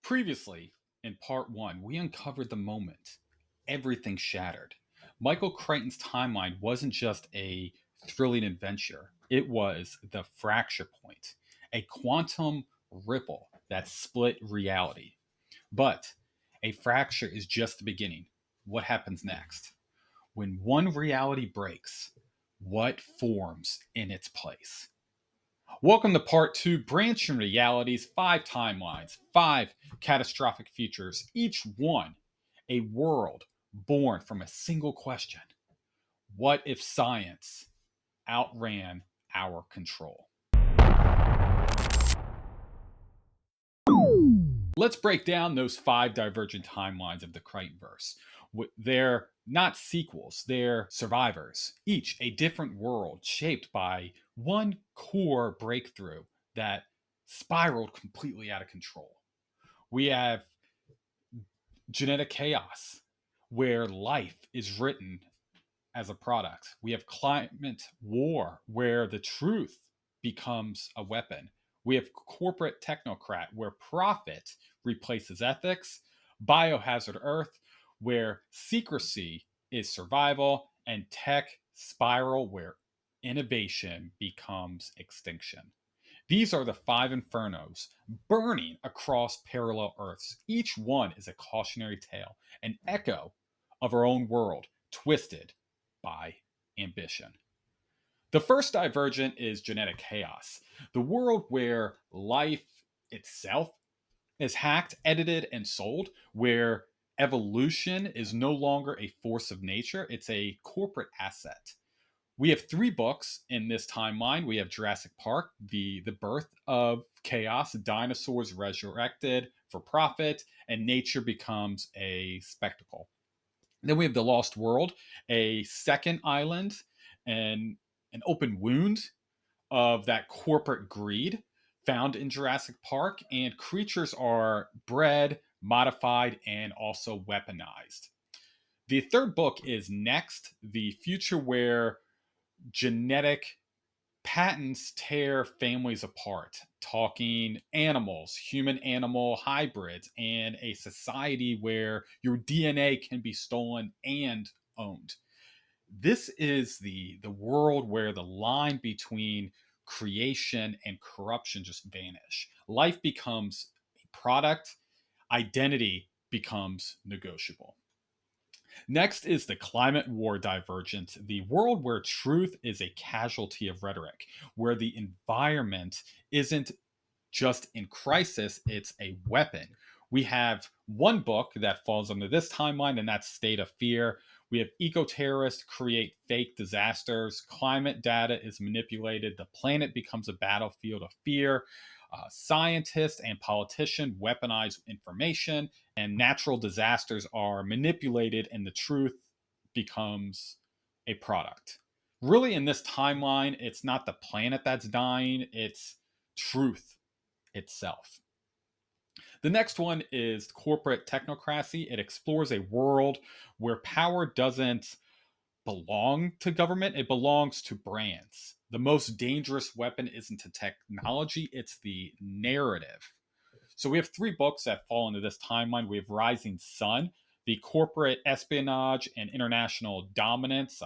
Previously, in part one, we uncovered the moment everything shattered. Michael Crichton's timeline wasn't just a thrilling adventure, it was the fracture point, a quantum ripple that split reality. But a fracture is just the beginning. What happens next? When one reality breaks, what forms in its place? Welcome to part two Branching Realities, five timelines, five catastrophic futures, each one a world born from a single question. What if science outran our control? Let's break down those five divergent timelines of the Crichtonverse. They're not sequels, they're survivors, each a different world shaped by one core breakthrough that spiraled completely out of control. We have genetic chaos, where life is written as a product. We have climate war, where the truth becomes a weapon. We have corporate technocrat, where profit replaces ethics. Biohazard Earth, where secrecy is survival. And tech spiral, where innovation becomes extinction. These are the five infernos burning across parallel Earths. Each one is a cautionary tale, an echo of our own world, twisted by ambition. The first divergent is genetic chaos, the world where life itself is hacked, edited, and sold, where evolution is no longer a force of nature, it's a corporate asset. We have three books in this timeline. We have Jurassic Park, the birth of chaos, dinosaurs resurrected for profit, and nature becomes a spectacle. Then we have The Lost World, a second island and an open wound of that corporate greed found in Jurassic Park, and creatures are bred, modified, and also weaponized. The third book is Next, the future where genetic patents tear families apart, talking animals, human animal hybrids, and a society where your DNA can be stolen and owned. This is the world where the line between creation and corruption just vanish. Life becomes a product, identity becomes negotiable. Next is the climate war divergence, the world where truth is a casualty of rhetoric, where the environment isn't just in crisis, it's a weapon. We have one book that falls under this timeline, and that's State of Fear. We have eco terrorists create fake disasters, climate data is manipulated, the planet becomes a battlefield of fear. Scientists and politicians weaponize information, and natural disasters are manipulated, and the truth becomes a product. Really, in this timeline, it's not the planet that's dying, it's truth itself. The next one is corporate technocracy. It explores a world where power doesn't belong to government, it belongs to brands. The most dangerous weapon isn't the technology, it's the narrative. So we have three books that fall into this timeline. We have Rising Sun, the corporate espionage and international dominance.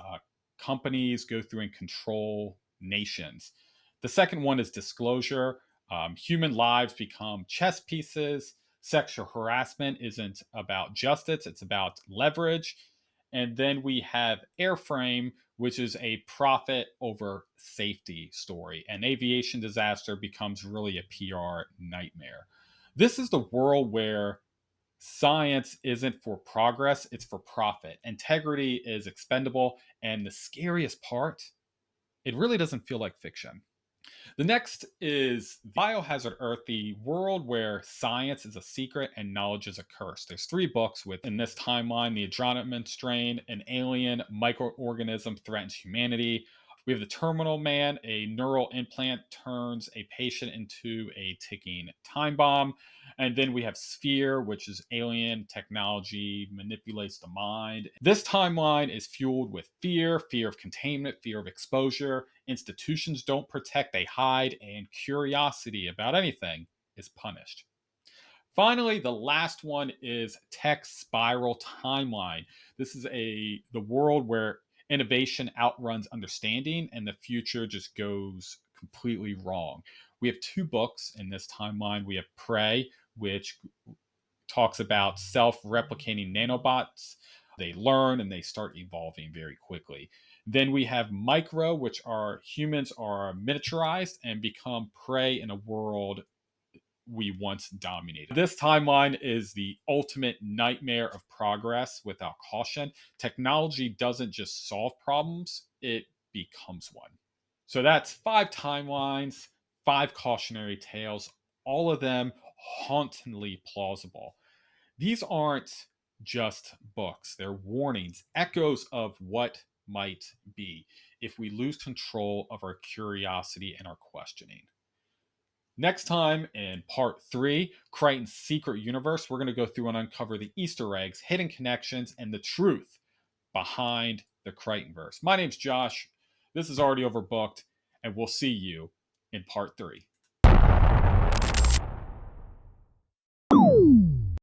Companies go through and control nations. The second one is Disclosure. Human lives become chess pieces. Sexual harassment isn't about justice, it's about leverage. And then we have Airframe, which is a profit over safety story. An aviation disaster becomes really a PR nightmare. This is the world where science isn't for progress, it's for profit. Integrity is expendable. And the scariest part, it really doesn't feel like fiction. The next is Biohazard Earth, the world where science is a secret and knowledge is a curse. There's three books within this timeline. The Adrenaline Strain, an alien microorganism threatens humanity. We have the Terminal Man, a neural implant turns a patient into a ticking time bomb. And then we have Sphere, which is alien technology, manipulates the mind. This timeline is fueled with fear, fear of containment, fear of exposure. Institutions don't protect, they hide, and curiosity about anything is punished. Finally, the last one is tech spiral timeline. This is the world where innovation outruns understanding and the future just goes completely wrong. We have two books in this timeline. We have Prey, which talks about self-replicating nanobots. They learn and they start evolving very quickly. Then we have Micro, which are humans are miniaturized and become prey in a world we once dominated. This timeline is the ultimate nightmare of progress without caution. Technology doesn't just solve problems, it becomes one. So that's five timelines, five cautionary tales, all of them hauntingly plausible. These aren't just books, they're warnings, echoes of what might be if we lose control of our curiosity and our questioning. Next time in part three, Crichton's Secret Universe, we're going to go through and uncover the Easter eggs, hidden connections, and the truth behind the Crichtonverse. My name's Josh. This is already overbooked, and we'll see you in part three.